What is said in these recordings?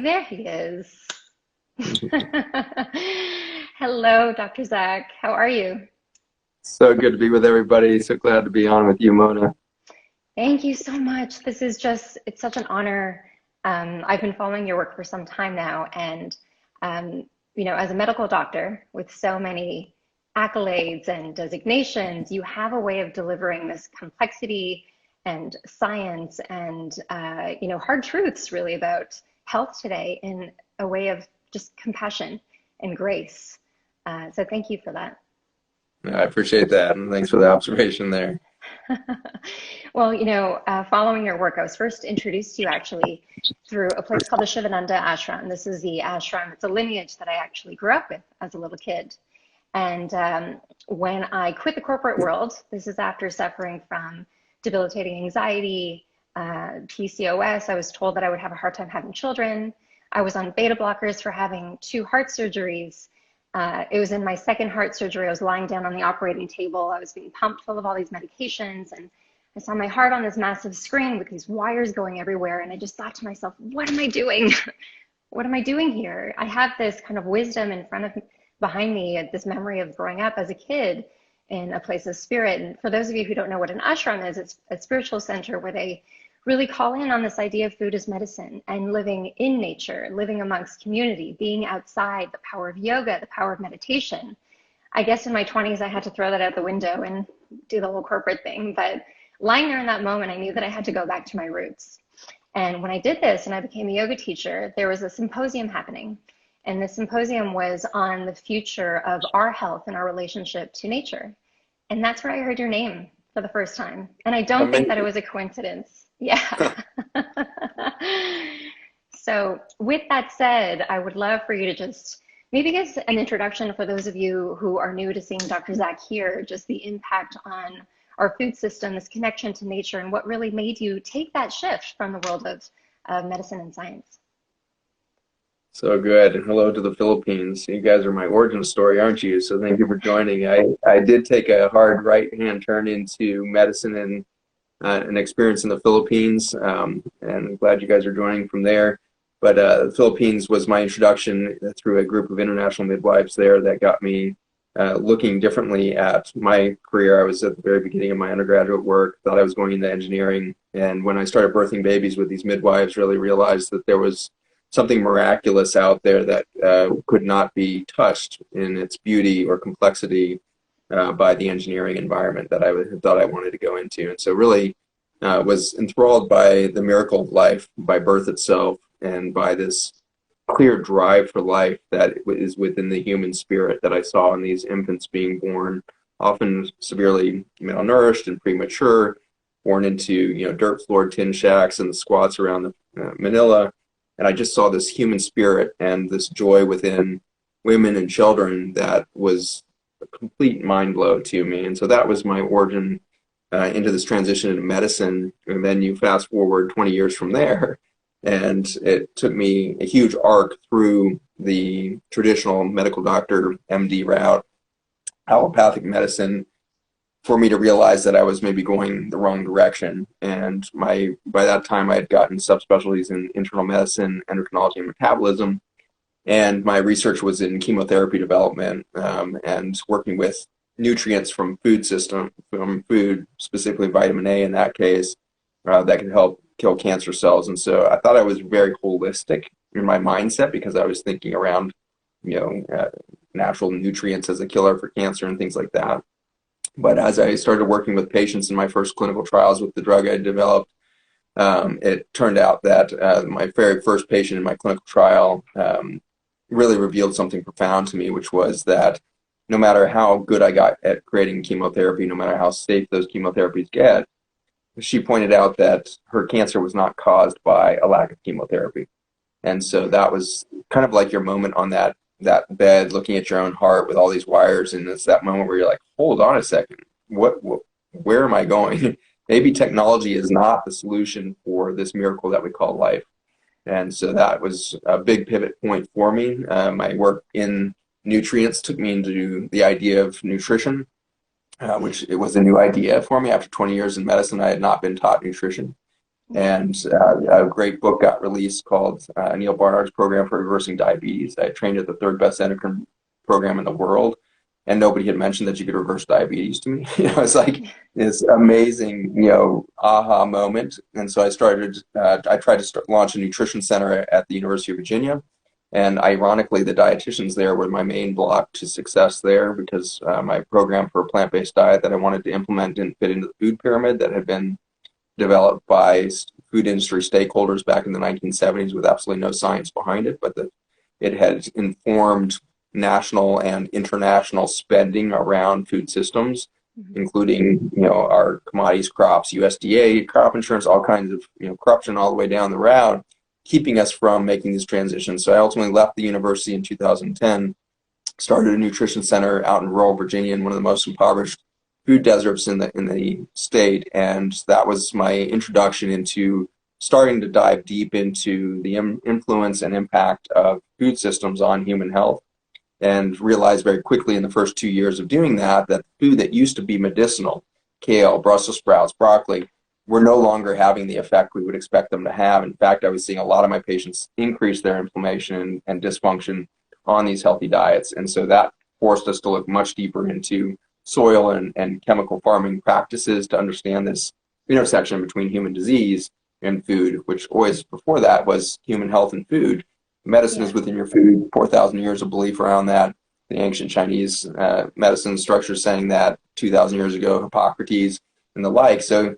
there he is. Hello, Dr. Zach. How are you? So good to be with everybody. So glad to be on with you, Mona. Thank you so much. It's such an honor. I've been following your work for some time now, and as a medical doctor with so many accolades and designations, you have a way of delivering this complexity and science and hard truths really about health today in a way of just compassion and grace. So thank you for that. I appreciate that, and thanks for the observation there. Well, following your work, I was first introduced to you actually through a place called the Shivananda Ashram. This is the ashram. It's a lineage that I actually grew up with as a little kid. And when I quit the corporate world, this is after suffering from debilitating anxiety, PCOS. I was told that I would have a hard time having children. I was on beta blockers for having 2 heart surgeries. It was in my second heart surgery. I was lying down on the operating table. I was being pumped full of all these medications, and I saw my heart on this massive screen with these wires going everywhere. And I just thought to myself, what am I doing? What am I doing here? I have this kind of wisdom in front of me, behind me, this memory of growing up as a kid in a place of spirit. And for those of you who don't know what an ashram is, it's a spiritual center where they really call in on this idea of food as medicine and living in nature, living amongst community, being outside, the power of yoga, the power of meditation. I guess in my 20s, I had to throw that out the window and do the whole corporate thing. But lying there in that moment, I knew that I had to go back to my roots. And when I did this and I became a yoga teacher, there was a symposium happening. And the symposium was on the future of our health and our relationship to nature. And that's where I heard your name for the first time. And I don't think that it was a coincidence. Yeah. So with that said, I would love for you to just maybe give an introduction for those of you who are new to seeing Dr. Zach here, just the impact on our food system, this connection to nature, and what really made you take that shift from the world of medicine and science. So good. And hello to the Philippines. You guys are my origin story, aren't you? So thank you for joining. I did take a hard right-hand turn into medicine and an experience in the Philippines, and I'm glad you guys are joining from there. But the Philippines was my introduction through a group of international midwives there that got me looking differently at my career. I was at the very beginning of my undergraduate work, thought I was going into engineering, and when I started birthing babies with these midwives, really realized that there was something miraculous out there that could not be touched in its beauty or complexity by the engineering environment that I thought I wanted to go into. And so really was enthralled by the miracle of life, by birth itself, and by this clear drive for life that is within the human spirit that I saw in these infants being born, often severely malnourished and premature, born into dirt-floored tin shacks and the squats around Manila. And I just saw this human spirit and this joy within women and children that was a complete mind blow to me. And so that was my origin into this transition into medicine. And then you fast forward 20 years from there, and it took me a huge arc through the traditional medical doctor MD route, allopathic medicine, for me to realize that I was maybe going the wrong direction. And by that time, I had gotten subspecialties in internal medicine, endocrinology, and metabolism. And my research was in chemotherapy development and working with nutrients from food, specifically vitamin A in that case, that can help kill cancer cells. And so I thought I was very holistic in my mindset because I was thinking around, natural nutrients as a killer for cancer and things like that. But as I started working with patients in my first clinical trials with the drug I developed, it turned out that my very first patient in my clinical trial really revealed something profound to me, which was that no matter how good I got at creating chemotherapy, no matter how safe those chemotherapies get, she pointed out that her cancer was not caused by a lack of chemotherapy. And so that was kind of like your moment on that bed, looking at your own heart with all these wires, and it's that moment where you're like, hold on a second, where am I going? Maybe technology is not the solution for this miracle that we call life. And so that was a big pivot point for me. My work in nutrients took me into the idea of nutrition, which it was a new idea for me. After 20 years in medicine, I had not been taught nutrition. And a great book got released called Neil Barnard's Program for Reversing Diabetes. I trained at the third best endocrine program in the world, and nobody had mentioned that you could reverse diabetes to me. It's like this amazing, aha moment. And so I tried to launch a nutrition center at the University of Virginia. And ironically, the dietitians there were my main block to success there, because my program for a plant-based diet that I wanted to implement didn't fit into the food pyramid that had been developed by food industry stakeholders back in the 1970s with absolutely no science behind it, but that it had informed national and international spending around food systems, including, our commodities, crops, USDA, crop insurance, all kinds of, corruption all the way down the route, keeping us from making these transitions. So I ultimately left the university in 2010, started a nutrition center out in rural Virginia in one of the most impoverished food deserts in the state, and that was my introduction into starting to dive deep into the influence and impact of food systems on human health, and realized very quickly in the first 2 years of doing that food that used to be medicinal, kale, Brussels sprouts, broccoli, were no longer having the effect we would expect them to have. In fact, I was seeing a lot of my patients increase their inflammation and dysfunction on these healthy diets, and so that forced us to look much deeper into soil and chemical farming practices to understand this intersection between human disease and food, which always before that was human health and food. Medicine is within your food, 4,000 years of belief around that. The ancient Chinese medicine structure saying that 2,000 years ago, Hippocrates and the like. So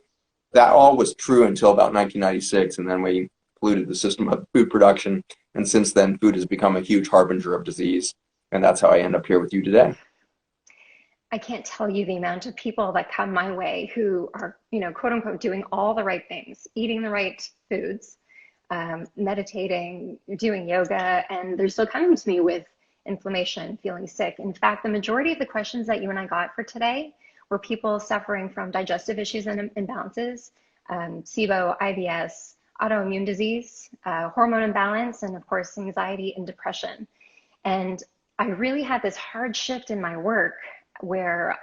that all was true until about 1996, and then we polluted the system of food production. And since then, food has become a huge harbinger of disease. And that's how I end up here with you today. I can't tell you the amount of people that come my way who are, quote unquote, doing all the right things, eating the right foods, meditating, doing yoga, and they're still coming to me with inflammation, feeling sick. In fact, the majority of the questions that you and I got for today were people suffering from digestive issues and imbalances, SIBO, IBS, autoimmune disease, hormone imbalance, and of course, anxiety and depression. And I really had this hard shift in my work where,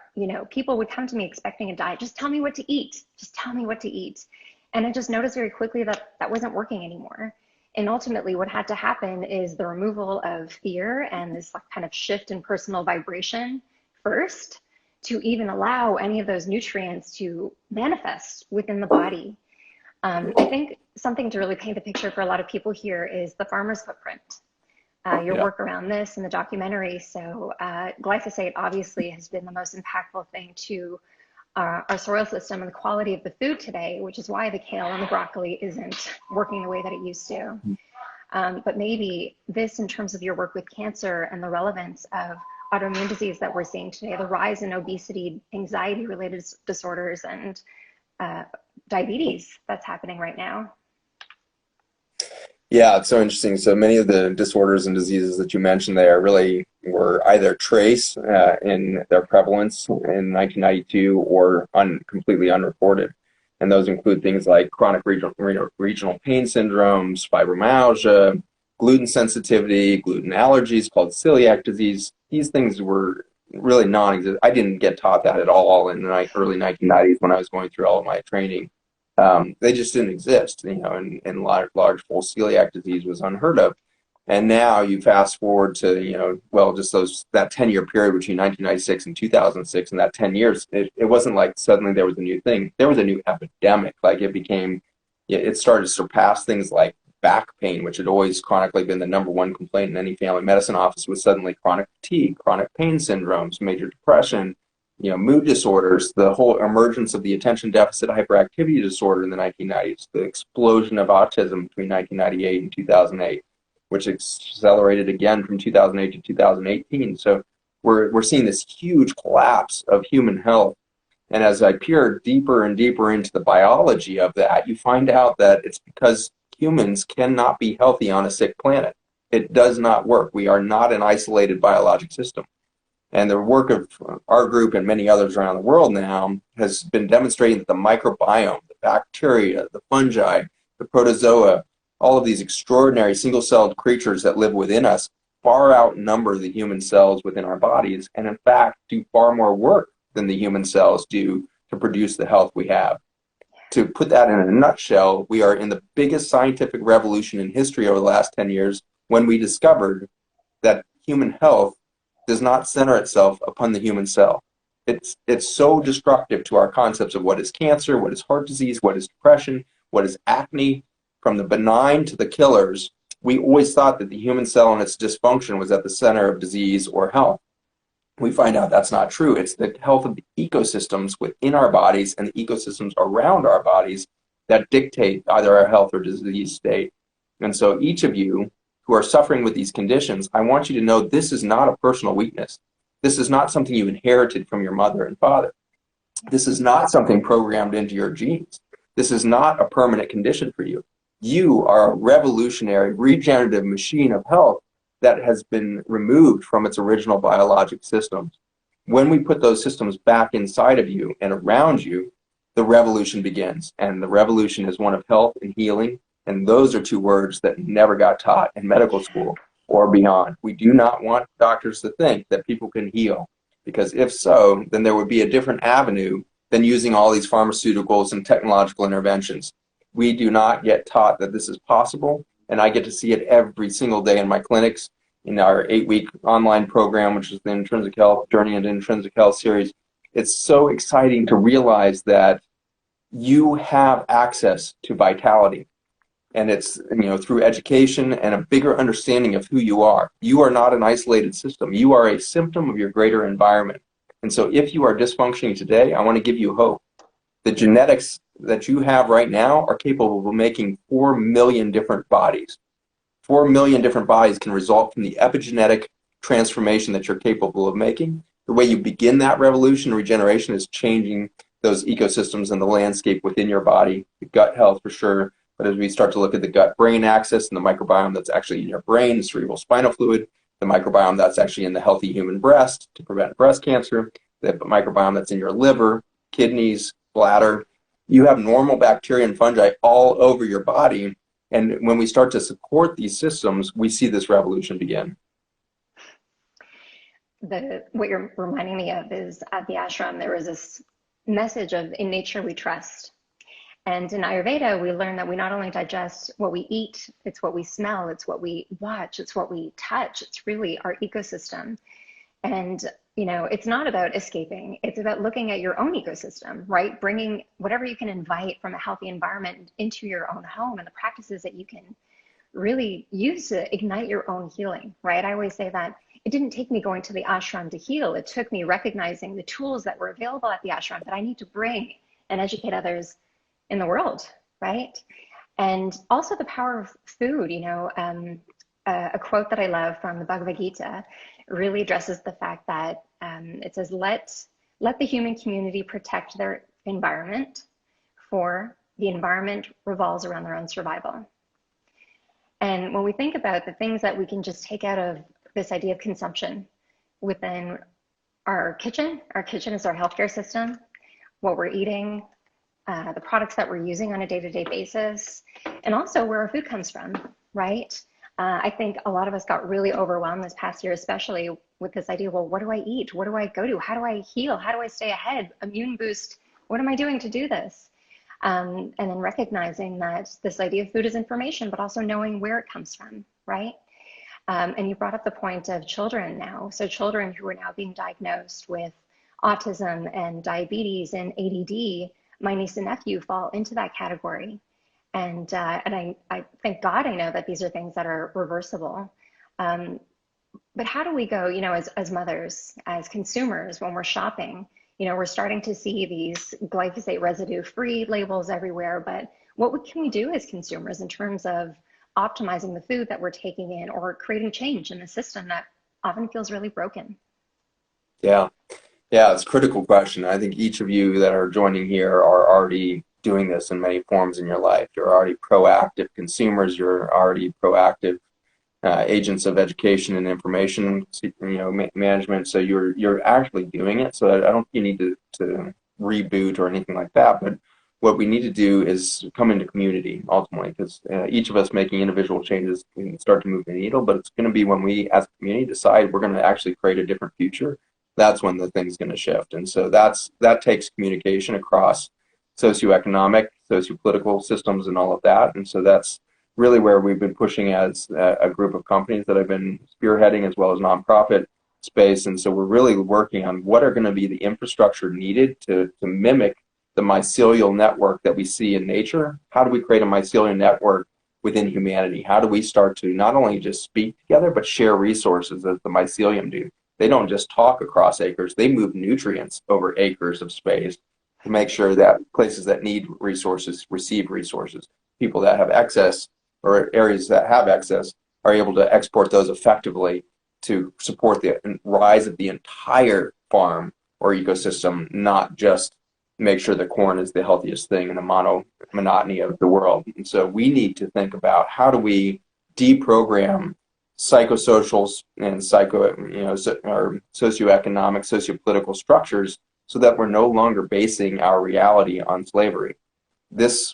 people would come to me expecting a diet. Just tell me what to eat. Just tell me what to eat. And I just noticed very quickly that that wasn't working anymore. And ultimately what had to happen is the removal of fear and this kind of shift in personal vibration first to even allow any of those nutrients to manifest within the body. I think something to really paint the picture for a lot of people here is the farmer's footprint. Your work around this in the documentary. So glyphosate obviously has been the most impactful thing to our soil system and the quality of the food today, which is why the kale and the broccoli isn't working the way that it used to. But maybe this, in terms of your work with cancer and the relevance of autoimmune disease that we're seeing today, the rise in obesity, anxiety-related disorders, and diabetes that's happening right now. Yeah, it's so interesting. So many of the disorders and diseases that you mentioned there really were either trace in their prevalence in 1992 or completely unreported. And those include things like chronic regional pain syndromes, fibromyalgia, gluten sensitivity, gluten allergies called celiac disease. These things were really non-existent. I didn't get taught that at all in the early 1990s when I was going through all of my training. They just didn't exist, and large full celiac disease was unheard of. And now you fast forward to, just that 10-year period between 1996 and 2006, and that 10 years, it wasn't like suddenly there was a new thing. There was a new epidemic. Like it started to surpass things like back pain, which had always chronically been the number one complaint in any family medicine office, was suddenly chronic fatigue, chronic pain syndromes, major depression, mood disorders, the whole emergence of the attention deficit hyperactivity disorder in the 1990s, the explosion of autism between 1998 and 2008, which accelerated again from 2008 to 2018. So we're seeing this huge collapse of human health. And as I peer deeper and deeper into the biology of that, you find out that it's because humans cannot be healthy on a sick planet. It does not work. We are not an isolated biologic system. And the work of our group and many others around the world now has been demonstrating that the microbiome, the bacteria, the fungi, the protozoa, all of these extraordinary single-celled creatures that live within us far outnumber the human cells within our bodies, and in fact do far more work than the human cells do to produce the health we have. to put that in a nutshell, we are in the biggest scientific revolution in history over the last 10 years when we discovered that human health does not center itself upon the human cell. It's so destructive to our concepts of what is cancer, what is heart disease, what is depression, what is acne, from the benign to the killers. We always thought that the human cell and its dysfunction was at the center of disease or health. We find out that's not true. It's the health of the ecosystems within our bodies and the ecosystems around our bodies that dictate either our health or disease state. And so each of you who are suffering with these conditions, I want you to know this is not a personal weakness. This is not something you inherited from your mother and father. This is not something programmed into your genes. This is not a permanent condition for you. You are a revolutionary, regenerative machine of health that has been removed from its original biologic systems. When we put those systems back inside of you and around you, the revolution begins. And the revolution is one of health and healing. And those are two words that never got taught in medical school or beyond. We do not want doctors to think that people can heal, because if so, then there would be a different avenue than using all these pharmaceuticals and technological interventions. We do not get taught that this is possible, and I get to see it every single day in my clinics, in our 8-week online program, which is the Intrinsic Health Journey into Intrinsic Health series. It's so exciting to realize that you have access to vitality. And it's, through education and a bigger understanding of who you are. You are not an isolated system. You are a symptom of your greater environment. And so if you are dysfunctioning today, I want to give you hope. The genetics that you have right now are capable of making 4 million different bodies. 4 million different bodies can result from the epigenetic transformation that you're capable of making. The way you begin that revolution, regeneration, is changing those ecosystems and the landscape within your body, the gut health for sure. But as we start to look at the gut-brain axis and the microbiome that's actually in your brain, the cerebral spinal fluid, the microbiome that's actually in the healthy human breast to prevent breast cancer, the microbiome that's in your liver, kidneys, bladder, you have normal bacteria and fungi all over your body. And when we start to support these systems, we see this revolution begin. What you're reminding me of is at the ashram, there was this message of in nature we trust. And in Ayurveda, we learn that we not only digest what we eat, it's what we smell, it's what we watch, it's what we touch. It's really our ecosystem. And, it's not about escaping. It's about looking at your own ecosystem, right? Bringing whatever you can invite from a healthy environment into your own home and the practices that you can really use to ignite your own healing, right? I always say that it didn't take me going to the ashram to heal. It took me recognizing the tools that were available at the ashram that I need to bring and educate others in the world, right? And also the power of food. A quote that I love from the Bhagavad Gita really addresses the fact that it says, let the human community protect their environment, for the environment revolves around their own survival. And when we think about the things that we can just take out of this idea of consumption within our kitchen is our healthcare system, what we're eating, the products that we're using on a day-to-day basis, and also where our food comes from, right? I think a lot of us got really overwhelmed this past year, especially with this idea, well, what do I eat? What do I go to? How do I heal? How do I stay ahead? Immune boost. What am I doing to do this? And then recognizing that this idea of food is information, but also knowing where it comes from, right? And you brought up the point of children now. So children who are now being diagnosed with autism and diabetes and ADD, my niece and nephew fall into that category. And I thank God I know that these are things that are reversible. But how do we go, as mothers, as consumers, when we're shopping, we're starting to see these glyphosate residue-free labels everywhere, but what can we do as consumers in terms of optimizing the food that we're taking in or creating change in the system that often feels really broken? Yeah, it's a critical question. I think each of you that are joining here are already doing this in many forms in your life. You're already proactive consumers. You're already proactive agents of education and information, management. So you're actually doing it. So I don't think you need to reboot or anything like that. But what we need to do is come into community ultimately, because each of us making individual changes can start to move the needle. But it's going to be when we, as a community, decide we're going to actually create a different future. That's when the thing's going to shift. And so that takes communication across socioeconomic, sociopolitical systems and all of that. And so that's really where we've been pushing as a group of companies that I've been spearheading, as well as nonprofit space. And so we're really working on what are going to be the infrastructure needed to mimic the mycelial network that we see in nature. How do we create a mycelial network within humanity? How do we start to not only just speak together, but share resources as the mycelium do? They don't just talk across acres, they move nutrients over acres of space to make sure that places that need resources receive resources. People that have excess or areas that have excess are able to export those effectively to support the rise of the entire farm or ecosystem, not just make sure the corn is the healthiest thing in the monotony of the world. And so we need to think about how do we deprogram psychosocial and or socioeconomic, sociopolitical structures so that we're no longer basing our reality on slavery. This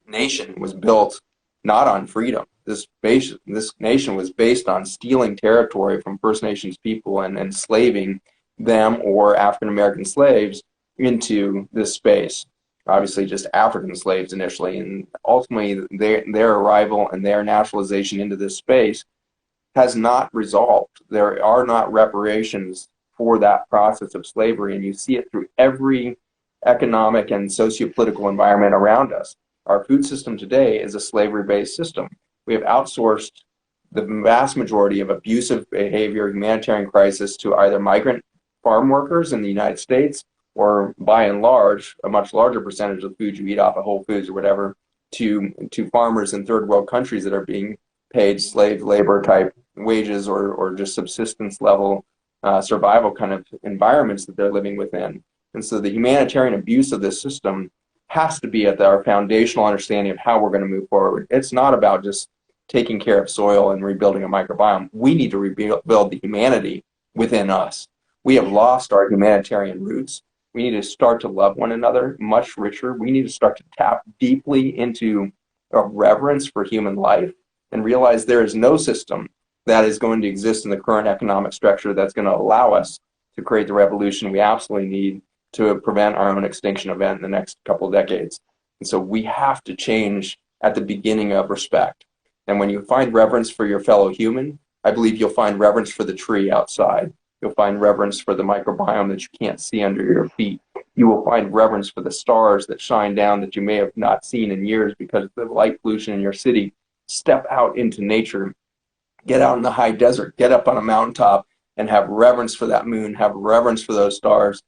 nation was built not on freedom. This nation was based on stealing territory from First Nations people and enslaving them or African American slaves into this space. Obviously, just African slaves initially, and ultimately their arrival and their naturalization into this space has not resolved. There are not reparations for that process of slavery, and you see it through every economic and sociopolitical environment around us. Our food system today is a slavery-based system. We have outsourced the vast majority of abusive behavior, humanitarian crisis to either migrant farm workers in the United States, or by and large, a much larger percentage of the food you eat off of Whole Foods or whatever, to farmers in third world countries that are being paid slave labor type wages or just subsistence level survival kind of environments that they're living within. And so the humanitarian abuse of this system has to be at our foundational understanding of how we're going to move forward. It's not about just taking care of soil and rebuilding a microbiome. We need to rebuild the humanity within us. We have lost our humanitarian roots. We need to start to love one another much richer. We need to start to tap deeply into a reverence for human life and realize there is no system that is going to exist in the current economic structure that's going to allow us to create the revolution we absolutely need to prevent our own extinction event in the next couple of decades. And so we have to change at the beginning of respect. And when you find reverence for your fellow human, I believe you'll find reverence for the tree outside. You'll find reverence for the microbiome that you can't see under your feet. You will find reverence for the stars that shine down that you may have not seen in years because of the light pollution in your city. Step out into nature. Get out in the high desert. Get up on a mountaintop and have reverence for that moon. Have reverence for those stars.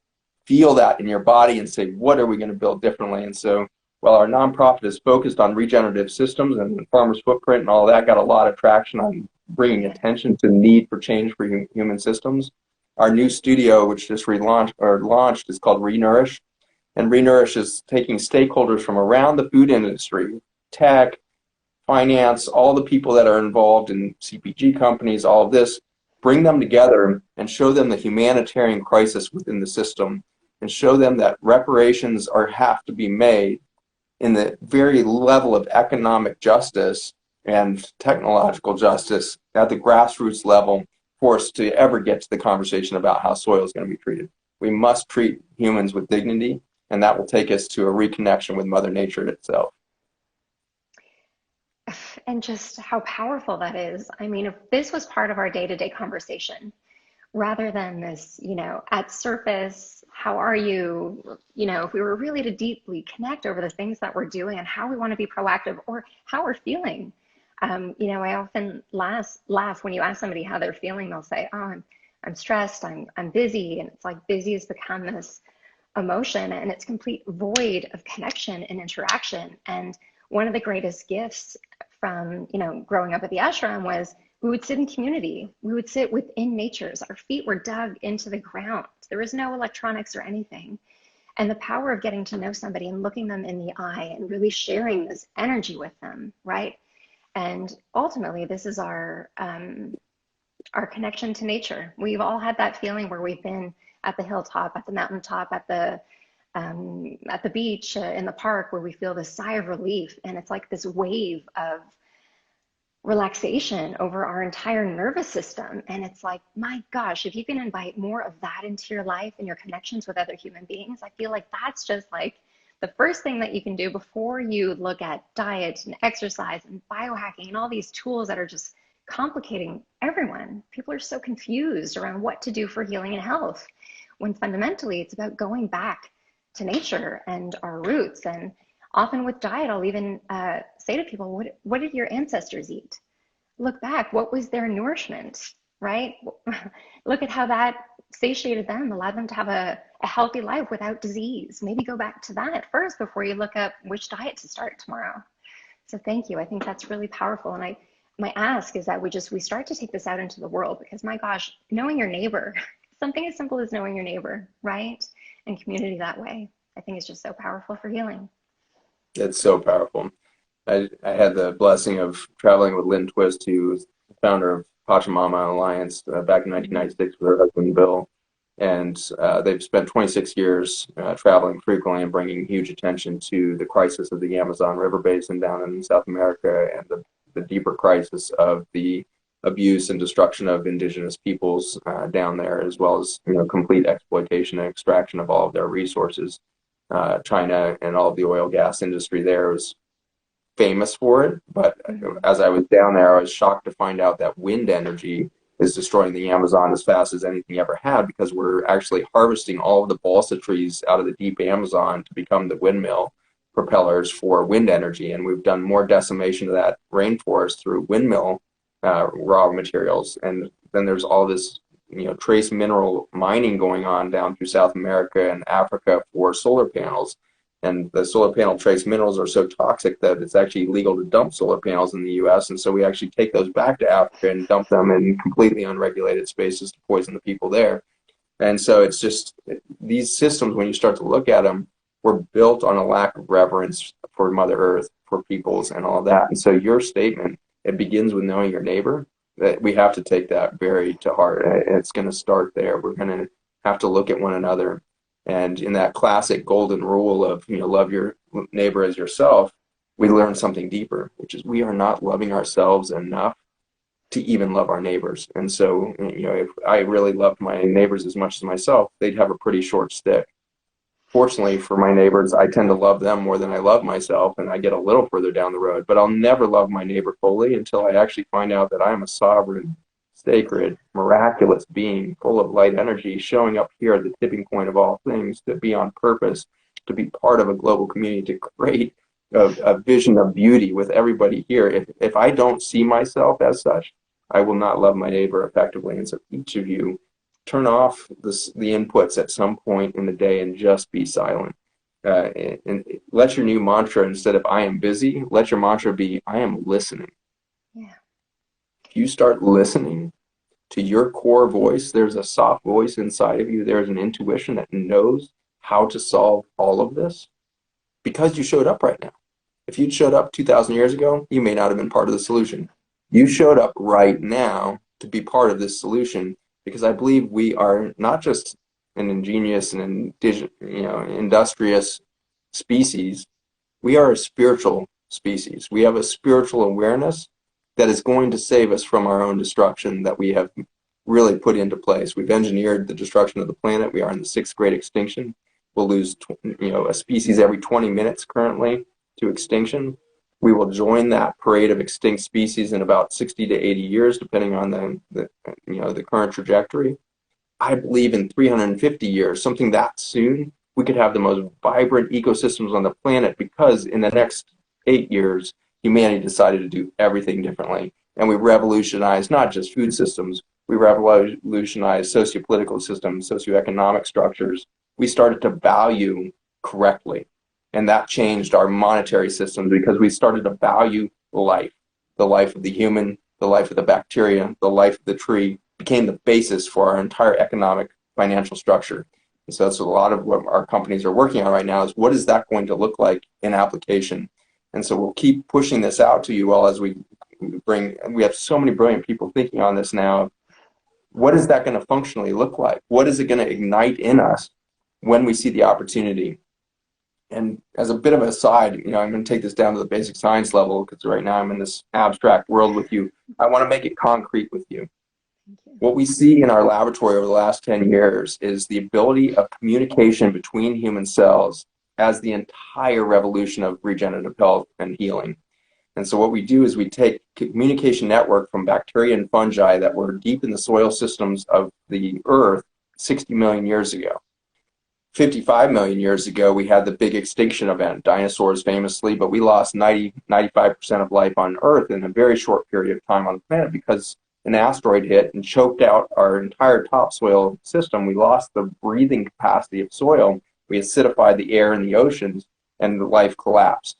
Feel that in your body and say, what are we going to build differently? And so while our nonprofit is focused on regenerative systems and farmers' footprint and all that, got a lot of traction on bringing attention to the need for change for human systems. Our new studio, which just launched, is called Renourish. And Renourish is taking stakeholders from around the food industry, tech, finance, all the people that are involved in CPG companies, all of this, bring them together and show them the humanitarian crisis within the system and show them that reparations have to be made in the very level of economic justice and technological justice at the grassroots level for us to ever get to the conversation about how soil is going to be treated. We must treat humans with dignity, and that will take us to a reconnection with Mother Nature itself. And just how powerful that is. I mean, if this was part of our day-to-day conversation, rather than this, at surface, how are you, if we were really to deeply connect over the things that we're doing and how we want to be proactive or how we're feeling. I often laugh when you ask somebody how they're feeling. They'll say, "Oh, I'm stressed. I'm busy," and it's like busy has become this emotion, and it's complete void of connection and interaction. And one of the greatest gifts from growing up at the ashram was we would sit in community. We would sit within nature's. Our feet were dug into the ground. There was no electronics or anything. And the power of getting to know somebody and looking them in the eye and really sharing this energy with them, right? And ultimately, this is our connection to nature. We've all had that feeling where we've been at the hilltop, at the mountaintop, at the beach, in the park, where we feel this sigh of relief, and it's like this wave of relaxation over our entire nervous system. And it's like, my gosh, if you can invite more of that into your life and your connections with other human beings, I feel like that's just like the first thing that you can do before you look at diet and exercise and biohacking and all these tools that are just complicating everyone. People are so confused around what to do for healing and health, when fundamentally it's about going back to nature and our roots. And often with diet, I'll even say to people, what did your ancestors eat? Look back, what was their nourishment, right? Look at how that satiated them, allowed them to have a healthy life without disease. Maybe go back to that first before you look up which diet to start tomorrow. So thank you. I think that's really powerful. And my ask is that we start to take this out into the world, because my gosh, knowing your neighbor, something as simple as knowing your neighbor, right? And community that way, I think is just so powerful for healing. It's so powerful. I had the blessing of traveling with Lynn Twist, who's the founder of Pachamama Alliance, back in 1996 with her husband Bill. And they've spent 26 years traveling frequently and bringing huge attention to the crisis of the Amazon River Basin down in South America, and the deeper crisis of the abuse and destruction of indigenous peoples down there, as well as complete exploitation and extraction of all of their resources. China and all of the oil gas industry there was famous for it, but as I was down there, I was shocked to find out that wind energy is destroying the Amazon as fast as anything ever had, because we're actually harvesting all of the balsa trees out of the deep Amazon to become the windmill propellers for wind energy. And we've done more decimation of that rainforest through windmill raw materials. And then there's all this trace mineral mining going on down through South America and Africa for solar panels. And the solar panel trace minerals are so toxic that it's actually illegal to dump solar panels in the US. And so we actually take those back to Africa and dump them in completely unregulated spaces to poison the people there. And so it's just, these systems, when you start to look at them, were built on a lack of reverence for Mother Earth, for peoples, and all that. And so your statement, it begins with knowing your neighbor, that we have to take that very to heart. It's going to start there. We're going to have to look at one another. And in that classic golden rule of, love your neighbor as yourself, we learn something deeper, which is we are not loving ourselves enough to even love our neighbors. And so, if I really loved my neighbors as much as myself, they'd have a pretty short stick. Fortunately for my neighbors, I tend to love them more than I love myself, and I get a little further down the road. But I'll never love my neighbor fully until I actually find out that I am a sovereign, sacred, miraculous being full of light energy, showing up here at the tipping point of all things, to be on purpose, to be part of a global community, to create a vision of beauty with everybody here. If I don't see myself as such, I will not love my neighbor effectively. And so each of you, turn off the inputs at some point in the day and just be silent. And let your new mantra, instead of I am busy, let your mantra be I am listening. Yeah. If you start listening to your core voice, there's a soft voice inside of you, there's an intuition that knows how to solve all of this, because you showed up right now. If you'd showed up 2,000 years ago, you may not have been part of the solution. You showed up right now to be part of this solution, because I believe we are not just an ingenious and industrious species. We are a spiritual species. We have a spiritual awareness that is going to save us from our own destruction that we have really put into place. We've engineered the destruction of the planet. We are in the 6th great extinction. We'll lose a species every 20 minutes currently to extinction. We will join that parade of extinct species in about 60 to 80 years, depending on the current trajectory. I believe in 350 years, something that soon, we could have the most vibrant ecosystems on the planet, because in the next 8 years, humanity decided to do everything differently. And we revolutionized not just food systems, we revolutionized sociopolitical systems, socioeconomic structures. We started to value correctly. And that changed our monetary systems, because we started to value life. The life of the human, the life of the bacteria, the life of the tree became the basis for our entire economic financial structure. And so that's a lot of what our companies are working on right now, is what is that going to look like in application? And so we'll keep pushing this out to you all as we have so many brilliant people thinking on this now. What is that going to functionally look like? What is it going to ignite in us when we see the opportunity? And as a bit of an aside, I'm going to take this down to the basic science level, because right now I'm in this abstract world with you. I want to make it concrete with you. What we see in our laboratory over the last 10 years is the ability of communication between human cells as the entire revolution of regenerative health and healing. And so what we do is we take communication network from bacteria and fungi that were deep in the soil systems of the earth 60 million years ago. 55 million years ago, we had the big extinction event, dinosaurs famously, but we lost 95% of life on Earth in a very short period of time on the planet because an asteroid hit and choked out our entire topsoil system. We lost the breathing capacity of soil. We acidified the air in the oceans, and the life collapsed.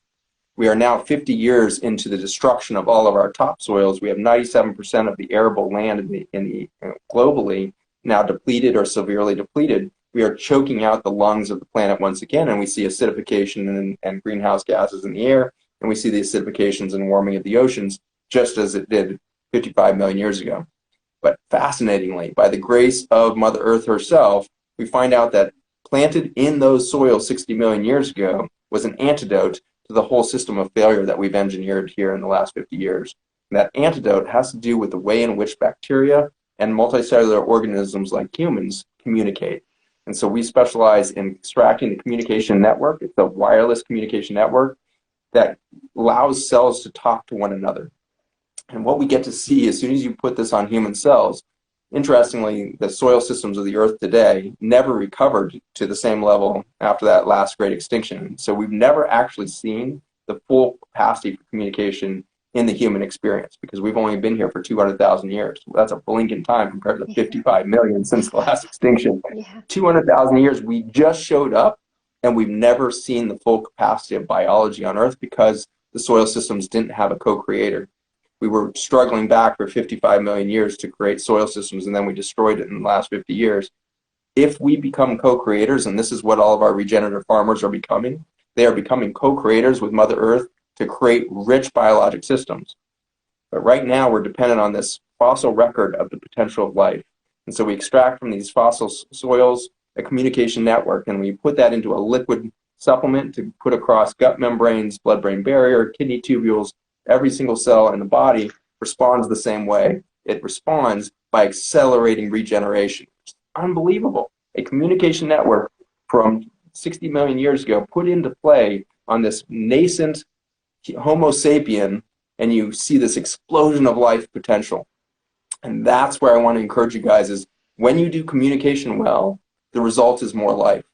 We are now 50 years into the destruction of all of our topsoils. We have 97% of the arable land globally now depleted or severely depleted. We are choking out the lungs of the planet once again, and we see acidification and greenhouse gases in the air, and we see the acidifications and warming of the oceans, just as it did 55 million years ago. But fascinatingly, by the grace of Mother Earth herself, we find out that planted in those soils 60 million years ago was an antidote to the whole system of failure that we've engineered here in the last 50 years. And that antidote has to do with the way in which bacteria and multicellular organisms like humans communicate. And so we specialize in extracting the communication network. It's a wireless communication network that allows cells to talk to one another. And what we get to see as soon as you put this on human cells, interestingly, the soil systems of the earth today never recovered to the same level after that last great extinction. So we've never actually seen the full capacity for communication in the human experience because we've only been here for 200,000 years. That's a blink in time compared to the 55 million since the last extinction. 200,000 years, we just showed up and we've never seen the full capacity of biology on Earth because the soil systems didn't have a co-creator. We were struggling back for 55 million years to create soil systems, and then we destroyed it in the last 50 years. If we become co-creators, and this is what all of our regenerative farmers are becoming, they are becoming co-creators with Mother Earth to create rich biologic systems. But right now, we're dependent on this fossil record of the potential of life. And so we extract from these fossil soils a communication network, and we put that into a liquid supplement to put across gut membranes, blood-brain barrier, kidney tubules. Every single cell in the body responds the same way. It responds by accelerating regeneration. It's unbelievable. A communication network from 60 million years ago put into play on this nascent Homo sapien, and you see this explosion of life potential. And that's where I want to encourage you guys is when you do communication well, the result is more life.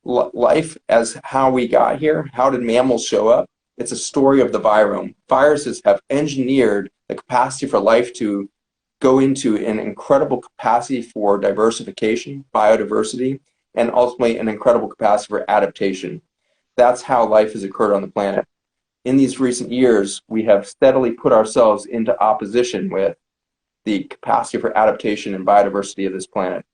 Life as how we got here, how did mammals show up? It's a story of the virome. Viruses have engineered the capacity for life to go into an incredible capacity for diversification, biodiversity, and ultimately an incredible capacity for adaptation. That's how life has occurred on the planet. In these recent years, we have steadily put ourselves into opposition with the capacity for adaptation and biodiversity of this planet.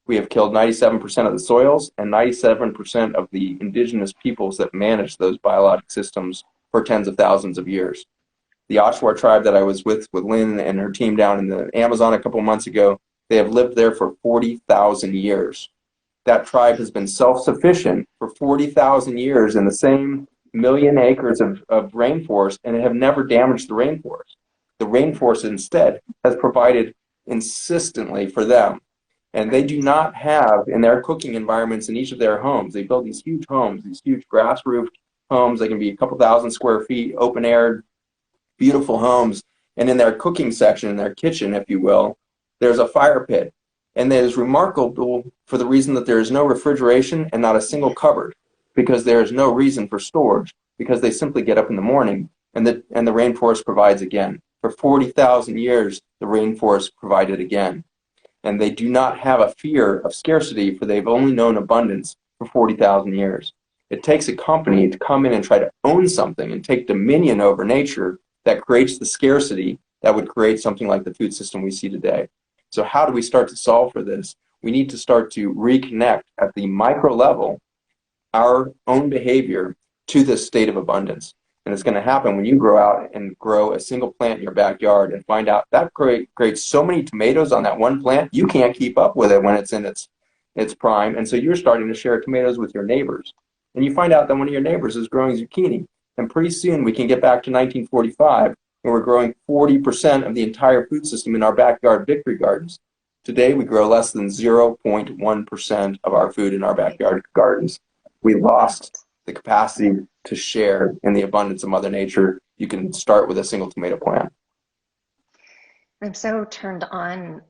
We have killed 97% of the soils and 97% of the indigenous peoples that manage those biologic systems for tens of thousands of years. The Oshawa tribe that I was with Lynn and her team down in the Amazon a couple months ago, they have lived there for 40,000 years. That tribe has been self-sufficient for 40,000 years in the same million acres of rainforest, and have never damaged the rainforest. The rainforest instead has provided insistently for them. And they do not have in their cooking environments in each of their homes. They build these huge homes, these huge grass roofed homes. They can be a couple thousand square feet, open air, beautiful homes. And in their cooking section, in their kitchen, if you will, there's a fire pit. And that is remarkable for the reason that there is no refrigeration and not a single cupboard, because there is no reason for storage, because they simply get up in the morning and the rainforest provides again. For 40,000 years, the rainforest provided again. And they do not have a fear of scarcity, for they've only known abundance for 40,000 years. It takes a company to come in and try to own something and take dominion over nature that creates the scarcity that would create something like the food system we see today. So how do we start to solve for this? We need to start to reconnect at the micro level our own behavior to this state of abundance. And it's going to happen when you grow out and grow a single plant in your backyard and find out that creates so many tomatoes on that one plant, you can't keep up with it when it's in its prime. And so you're starting to share tomatoes with your neighbors. And you find out that one of your neighbors is growing zucchini. And pretty soon we can get back to 1945 when we're growing 40% of the entire food system in our backyard victory gardens. Today we grow less than 0.1% of our food in our backyard gardens. we lost the capacity to share in the abundance of Mother Nature. You can start with a single tomato plant. I'm so turned on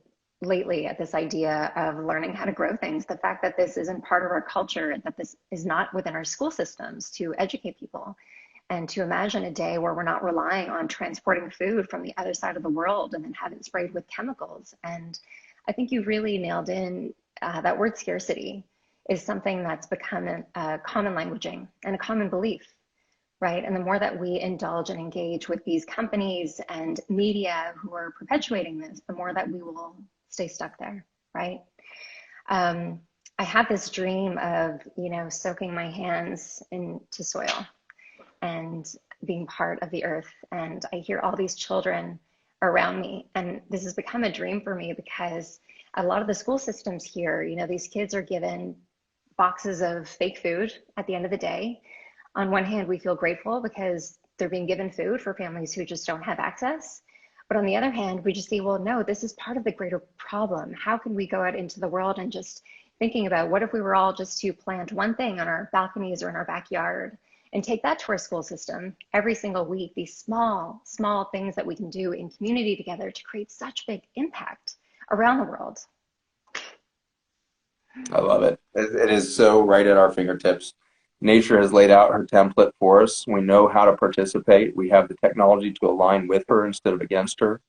lately at this idea of learning how to grow things. The fact that this isn't part of our culture, that this is not within our school systems to educate people, and to imagine a day where we're not relying on transporting food from the other side of the world and then have it sprayed with chemicals. And I think you really nailed in that word scarcity is something that's become a common languaging and a common belief, right? And the more that we indulge and engage with these companies and media who are perpetuating this, the more that we will stay stuck there, right? I have this dream of, soaking my hands into soil and being part of the earth. And I hear all these children around me. And this has become a dream for me because a lot of the school systems here, these kids are given boxes of fake food at the end of the day. On one hand, we feel grateful because they're being given food for families who just don't have access. But on the other hand, we just say, well, no, this is part of the greater problem. How can we go out into the world and just thinking about what if we were all just to plant one thing on our balconies or in our backyard and take that to our school system every single week, these small, small things that we can do in community together to create such big impact around the world. I love it. It is so right at our fingertips. Nature has laid out her template for us. We know how to participate. We have the technology to align with her instead of against her.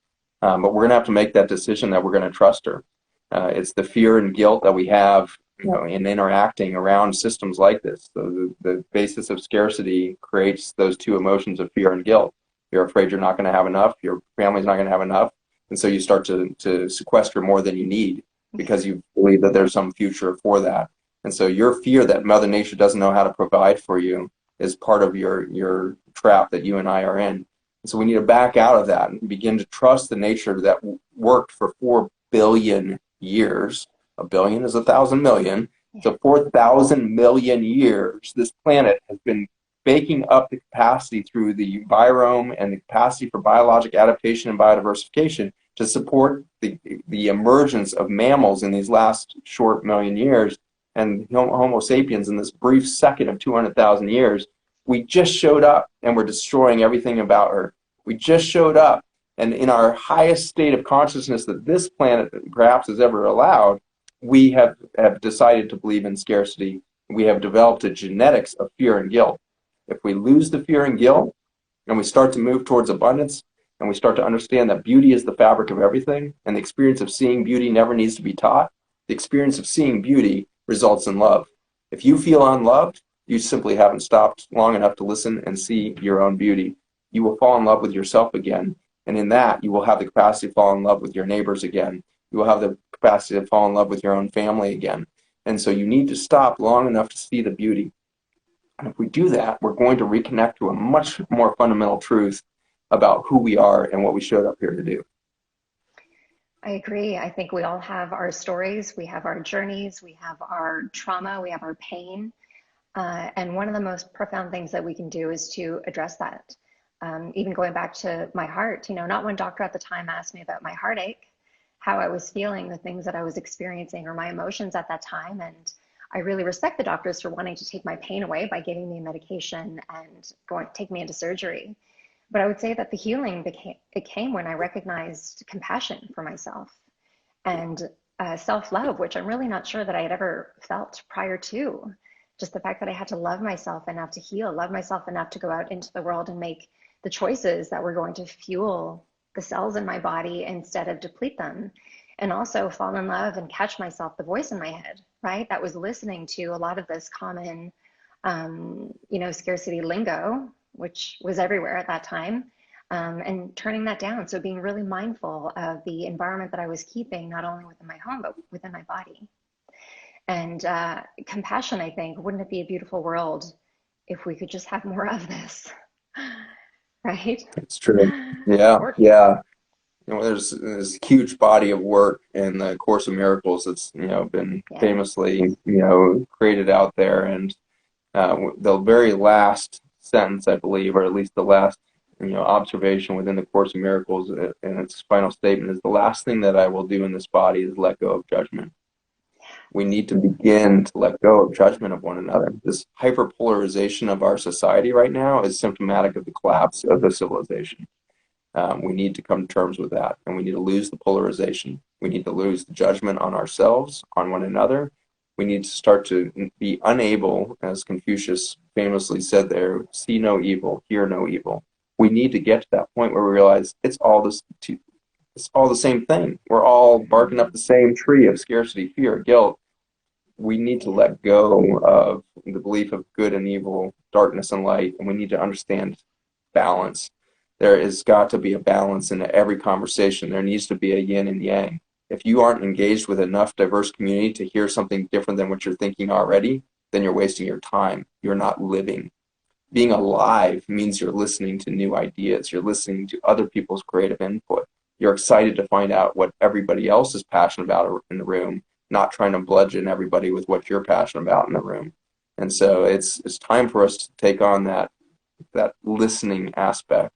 But we're going to have to make that decision that we're going to trust her. It's the fear and guilt that we have, in interacting around systems like this. So the basis of scarcity creates those two emotions of fear and guilt. You're afraid you're not going to have enough. Your family's not going to have enough. And so you start to sequester more than you need because you believe that there's some future for that. And so your fear that Mother Nature doesn't know how to provide for you is part of your trap that you and I are in. And so we need to back out of that and begin to trust the nature that worked for 4 billion years. A billion is 1,000 million. So 4,000 million years, this planet has been baking up the capacity through the biome and the capacity for biologic adaptation and biodiversification to support the emergence of mammals in these last short million years. And Homo sapiens in this brief second of 200,000 years, we just showed up and we're destroying everything about her. We just showed up, and in our highest state of consciousness that this planet perhaps has ever allowed, we have decided to believe in scarcity. We have developed a genetics of fear and guilt. If we lose the fear and guilt and we start to move towards abundance and we start to understand that beauty is the fabric of everything and the experience of seeing beauty never needs to be taught, the experience of seeing beauty results in love. If you feel unloved, you simply haven't stopped long enough to listen and see your own beauty. You will fall in love with yourself again. And in that, you will have the capacity to fall in love with your neighbors again. You will have the capacity to fall in love with your own family again. And so you need to stop long enough to see the beauty. And if we do that, we're going to reconnect to a much more fundamental truth about who we are and what we showed up here to do. I agree. I think we all have our stories, we have our journeys, we have our trauma, we have our pain. And one of the most profound things that we can do is to address that. Even going back to my heart, not one doctor at the time asked me about my heartache, how I was feeling, the things that I was experiencing, or my emotions at that time. And I really respect the doctors for wanting to take my pain away by giving me medication and take me into surgery. But I would say that the healing came when I recognized compassion for myself and self-love, which I'm really not sure that I had ever felt prior to. Just the fact that I had to love myself enough to heal, love myself enough to go out into the world and make the choices that were going to fuel the cells in my body instead of deplete them. And also fall in love and catch myself, the voice in my head, right? That was listening to a lot of this common, scarcity lingo, which was everywhere at that time, and turning that down. So being really mindful of the environment that I was keeping, not only within my home, but within my body. And compassion, I think, wouldn't it be a beautiful world if we could just have more of this, right? It's true. Yeah, yeah. There's this huge body of work in the Course in Miracles that's, been famously, created out there. And the very last sentence, I believe, or at least the last, observation within the Course in Miracles in its final statement is, the last thing that I will do in this body is let go of judgment. We need to begin to let go of judgment of one another. This hyperpolarization of our society right now is symptomatic of the collapse of the civilization. We need to come to terms with that, and we need to lose the polarization. We need to lose the judgment on ourselves, on one another. We need to start to be unable, as Confucius famously said there, see no evil, hear no evil. We need to get to that point where we realize it's all the same thing. We're all barking up the same tree of scarcity, fear, guilt. We need to let go of the belief of good and evil, darkness and light, and we need to understand balance. There has got to be a balance in every conversation. There needs to be a yin and yang. If you aren't engaged with enough diverse community to hear something different than what you're thinking already, then you're wasting your time. You're not living. Being alive means you're listening to new ideas. You're listening to other people's creative input. You're excited to find out what everybody else is passionate about in the room, not trying to bludgeon everybody with what you're passionate about in the room. And so it's time for us to take on that listening aspect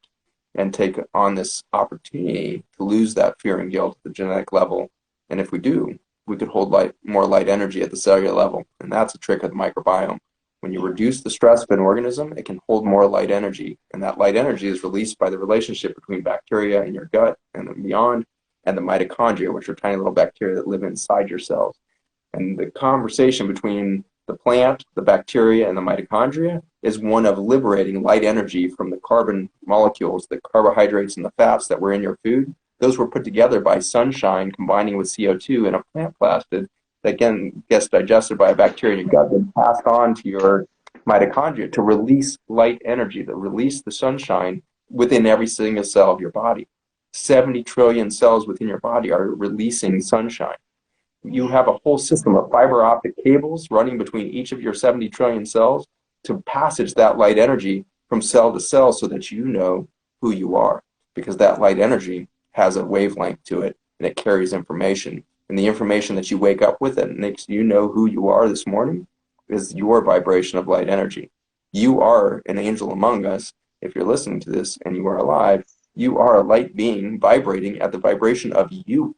and take on this opportunity to lose that fear and guilt at the genetic level. And if we do, we could hold more light energy at the cellular level. And that's a trick of the microbiome. When you reduce the stress of an organism, it can hold more light energy. And that light energy is released by the relationship between bacteria in your gut and beyond, and the mitochondria, which are tiny little bacteria that live inside your cells. And the conversation between the plant, the bacteria, and the mitochondria is one of liberating light energy from the carbon molecules, the carbohydrates and the fats that were in your food. Those were put together by sunshine combining with CO2 in a plant plastid that again gets digested by a bacteria in your gut, then passed on to your mitochondria to release light energy, to release the sunshine within every single cell of your body. 70 trillion cells within your body are releasing sunshine. You have a whole system of fiber optic cables running between each of your 70 trillion cells to passage that light energy from cell to cell so that you know who you are, because that light energy has a wavelength to it and it carries information. And the information that you wake up with that makes you know who you are this morning is your vibration of light energy. You are an angel among us. If you're listening to this and you are alive, you are a light being vibrating at the vibration of you.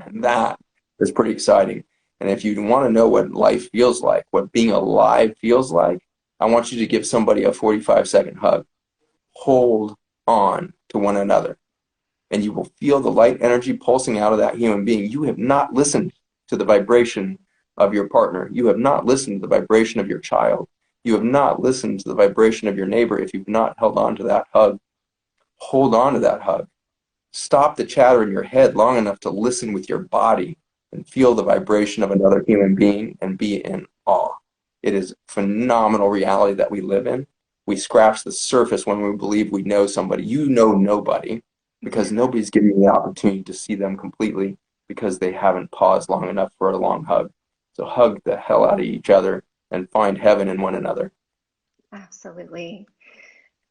And that is pretty exciting. And if you want to know what life feels like, what being alive feels like, I want you to give somebody a 45-second hug. Hold on to one another. And you will feel the light energy pulsing out of that human being. You have not listened to the vibration of your partner. You have not listened to the vibration of your child. You have not listened to the vibration of your neighbor if you've not held on to that hug. Hold on to that hug. Stop the chatter in your head long enough to listen with your body and feel the vibration of another human being and be in awe. It is phenomenal reality that we live in. We scratch the surface when we believe we know somebody. You know nobody, because nobody's giving you the opportunity to see them completely because they haven't paused long enough for a long hug. So hug the hell out of each other and find heaven in one another. Absolutely.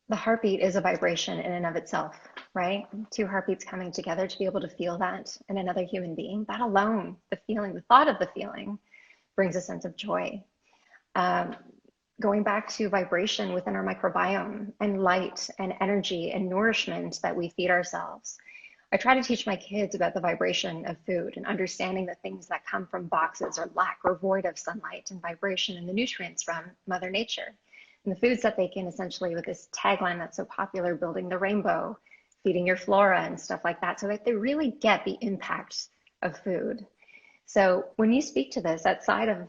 The heartbeat is a vibration in and of itself, right? Two heartbeats coming together to be able to feel that in another human being. That alone, the feeling, the thought of the feeling brings a sense of joy. Um, Going back to vibration within our microbiome and light and energy and nourishment that we feed ourselves. I try to teach my kids about the vibration of food and understanding the things that come from boxes or lack or void of sunlight and vibration and the nutrients from Mother Nature. And the foods that they can essentially, with this tagline that's so popular, building the rainbow, feeding your flora and stuff like that, so that they really get the impact of food. So when you speak to this, outside of,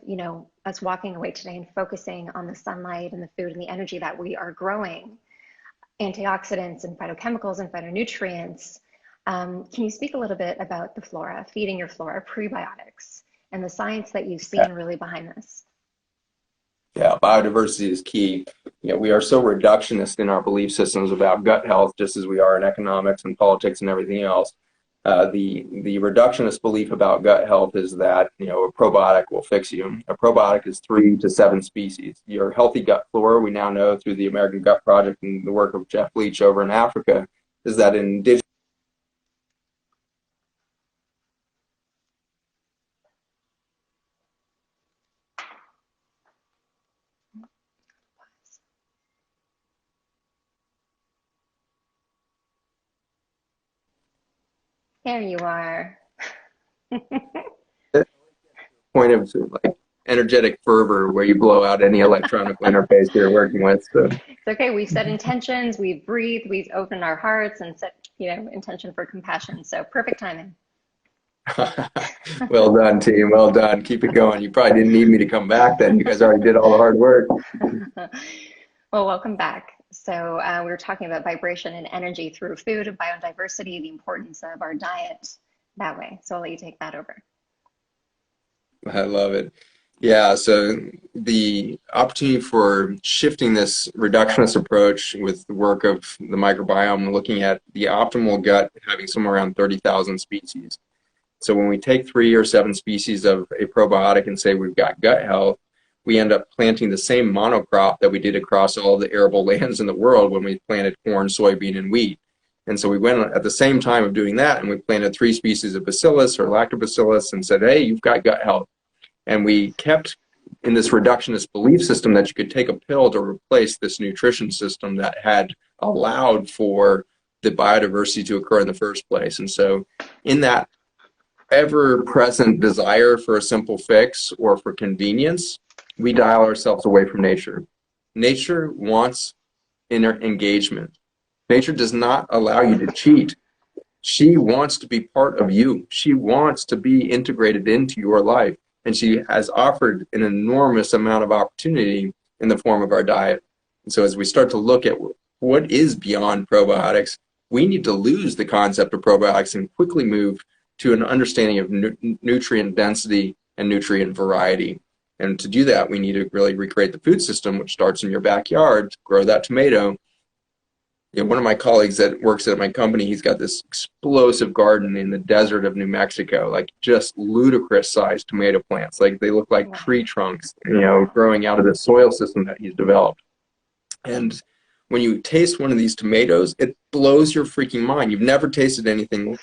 us walking away today and focusing on the sunlight and the food and the energy that we are growing, antioxidants and phytochemicals and phytonutrients, can you speak a little bit about the flora, feeding your flora, prebiotics, and the science that you've seen really behind this? Yeah, biodiversity is key. We are so reductionist in our belief systems about gut health, just as we are in economics and politics and everything else. The reductionist belief about gut health is that a probiotic will fix you. A probiotic is 3 to 7 species. Your healthy gut flora, we now know through the American Gut Project and the work of Jeff Leach over in Africa, is that in indigenous There you are. point of like energetic fervor where you blow out any electronic interface you're working with. So It's okay. We've set intentions, we've breathed, we've opened our hearts and set, intention for compassion. So perfect timing. well done, team. Well done. Keep it going. You probably didn't need me to come back then. You guys already did all the hard work. Well, welcome back. So we were talking about vibration and energy through food and biodiversity, the importance of our diet that way. So I'll let you take that over. I love it. Yeah, so the opportunity for shifting this reductionist approach with the work of the microbiome, looking at the optimal gut having somewhere around 30,000 species. So when we take 3 or 7 species of a probiotic and say we've got gut health, we end up planting the same monocrop that we did across all the arable lands in the world when we planted corn, soybean, and wheat. And so we went at the same time of doing that, and we planted 3 species of bacillus or lactobacillus and said, hey, you've got gut health. And we kept in this reductionist belief system that you could take a pill to replace this nutrition system that had allowed for the biodiversity to occur in the first place. And so in that ever-present desire for a simple fix or for convenience, we dial ourselves away from nature. Nature wants inner engagement. Nature does not allow you to cheat. She wants to be part of you. She wants to be integrated into your life. And she has offered an enormous amount of opportunity in the form of our diet. And so as we start to look at what is beyond probiotics, we need to lose the concept of probiotics and quickly move to an understanding of nutrient density and nutrient variety. And to do that, we need to really recreate the food system, which starts in your backyard, grow that tomato. One of my colleagues that works at my company, he's got this explosive garden in the desert of New Mexico, like just ludicrous sized tomato plants. Like they look like tree trunks, growing out of the soil system that he's developed. And when you taste one of these tomatoes, it blows your freaking mind. You've never tasted anything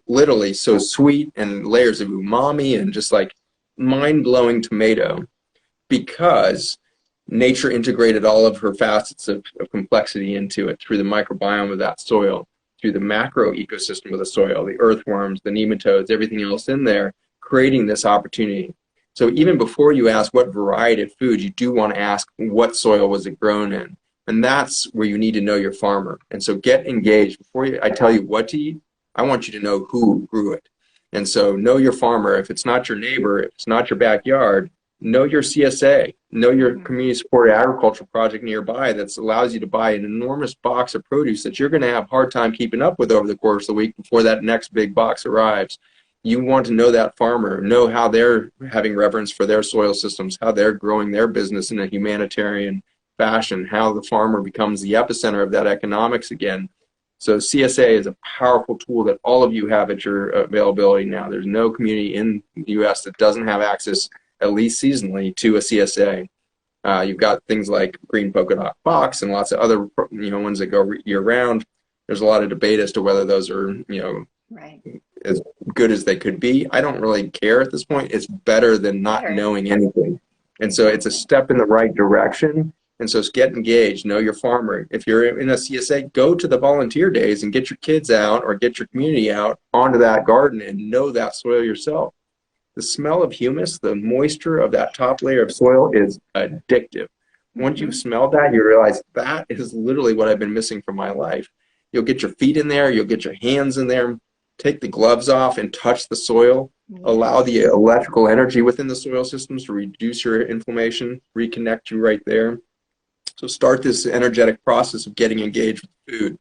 literally so sweet and layers of umami and just like mind-blowing tomato, because nature integrated all of her facets of complexity into it through the microbiome of that soil, through the macro ecosystem of the soil, the earthworms, the nematodes, everything else in there, creating this opportunity. So even before you ask what variety of food, you do want to ask what soil was it grown in. And that's where you need to know your farmer. And so get engaged. Before I tell you what to eat, I want you to know who grew it. And so know your farmer. If it's not your neighbor, if it's not your backyard, know your CSA, know your community supported agricultural project nearby that allows you to buy an enormous box of produce that you're going to have a hard time keeping up with over the course of the week before that next big box arrives. You want to know that farmer, know how they're having reverence for their soil systems, how they're growing their business in a humanitarian fashion, how the farmer becomes the epicenter of that economics again. So CSA is a powerful tool that all of you have at your availability now. There's no community in the U.S. that doesn't have access, at least seasonally, to a CSA. You've got things like Green Polka Dot Box and lots of other ones that go year-round. There's a lot of debate as to whether those are right, as good as they could be. I don't really care at this point. It's better than not knowing anything. And so it's a step in the right direction. And so it's get engaged, know your farmer. If you're in a CSA, go to the volunteer days and get your kids out or get your community out onto that garden and know that soil yourself. The smell of humus, the moisture of that top layer of soil is addictive. Once you've smelled that, you realize that is literally what I've been missing from my life. You'll get your feet in there, you'll get your hands in there, take the gloves off and touch the soil. Allow the electrical energy within the soil systems to reduce your inflammation, reconnect you right there. So start this energetic process of getting engaged with food.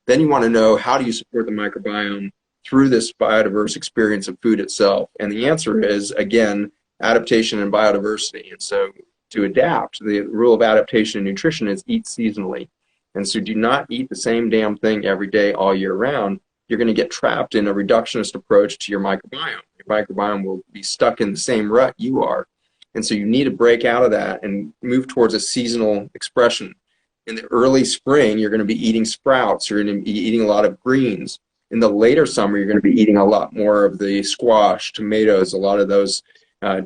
Then you want to know, how do you support the microbiome through this biodiverse experience of food itself? And the answer is, again, adaptation and biodiversity. And so to adapt, the rule of adaptation in nutrition is eat seasonally. And so do not eat the same damn thing every day all year round. You're going to get trapped in a reductionist approach to your microbiome. Your microbiome will be stuck in the same rut you are. And so you need to break out of that and move towards a seasonal expression. In the early spring, you're going to be eating sprouts. You're going to be eating a lot of greens. In the later summer, you're going to be eating a lot more of the squash, tomatoes, a lot of those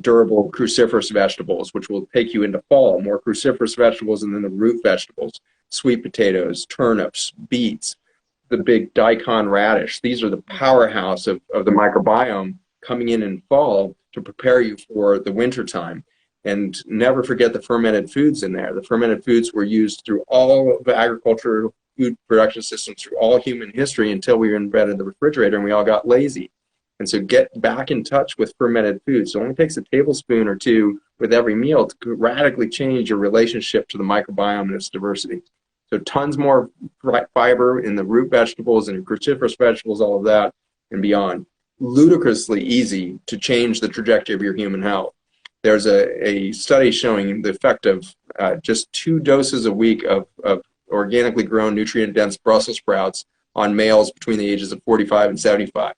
durable cruciferous vegetables, which will take you into fall. More cruciferous vegetables, and then the root vegetables, sweet potatoes, turnips, beets, the big daikon radish. These are the powerhouse of the microbiome coming in fall. to prepare you for the winter time. And never forget the fermented foods in there. The fermented foods were used through all of the agricultural food production systems through all human history until we were invented the refrigerator and we all got lazy. And so get back in touch with fermented foods. It only takes a tablespoon or two with every meal to radically change your relationship to the microbiome and its diversity. So tons more fiber in the root vegetables and cruciferous vegetables, all of that and beyond. Ludicrously easy to change the trajectory of your human health. There's a study showing the effect of just 2 doses a week of organically grown, nutrient-dense Brussels sprouts on males between the ages of 45 and 75.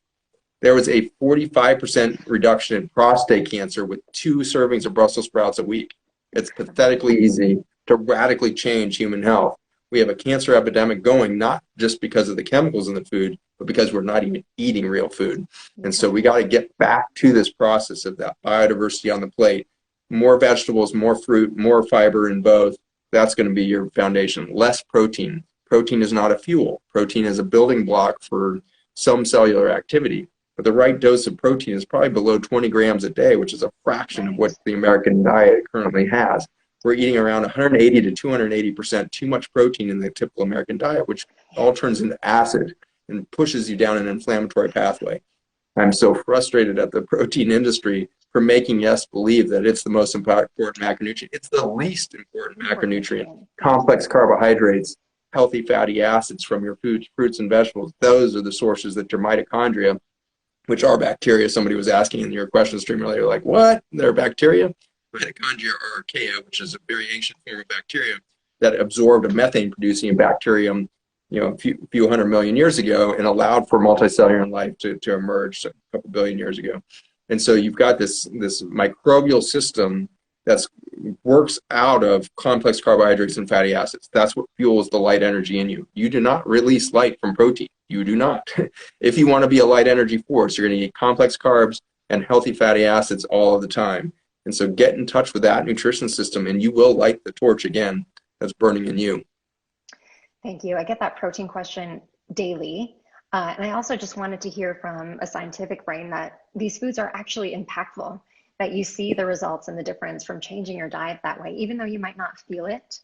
There was a 45% reduction in prostate cancer with 2 servings of Brussels sprouts a week. It's pathetically easy to radically change human health. We have a cancer epidemic going, not just because of the chemicals in the food, but because we're not even eating real food. And so we got to get back to this process of that biodiversity on the plate. More vegetables, more fruit, more fiber in both. That's going to be your foundation. Less protein. Protein is not a fuel. Protein is a building block for some cellular activity. But the right dose of protein is probably below 20 grams a day, which is a fraction of what the American diet currently has. We're eating around 180 to 280% too much protein in the typical American diet, which all turns into acid and pushes you down an inflammatory pathway. I'm so frustrated at the protein industry for making us believe that it's the most important macronutrient. It's the least important macronutrient. Complex carbohydrates, healthy fatty acids from your food, fruits and vegetables, those are the sources that your mitochondria, which are bacteria. Somebody was asking in your question stream earlier, like, what? They're bacteria? Mitochondria are archaea, which is a very ancient form of bacteria that absorbed a methane-producing bacterium, a few 100 million years ago and allowed for multicellular life to emerge a couple billion years ago. And so you've got this microbial system that works out of complex carbohydrates and fatty acids. That's what fuels the light energy in you. You do not release light from protein. You do not. If you want to be a light energy force, you're going to need complex carbs and healthy fatty acids all of the time. And so get in touch with that nutrition system and you will light the torch again that's burning in you. Thank you. I get that protein question daily. And I also just wanted to hear from a scientific brain that these foods are actually impactful, that you see the results and the difference from changing your diet that way, even though you might not feel it.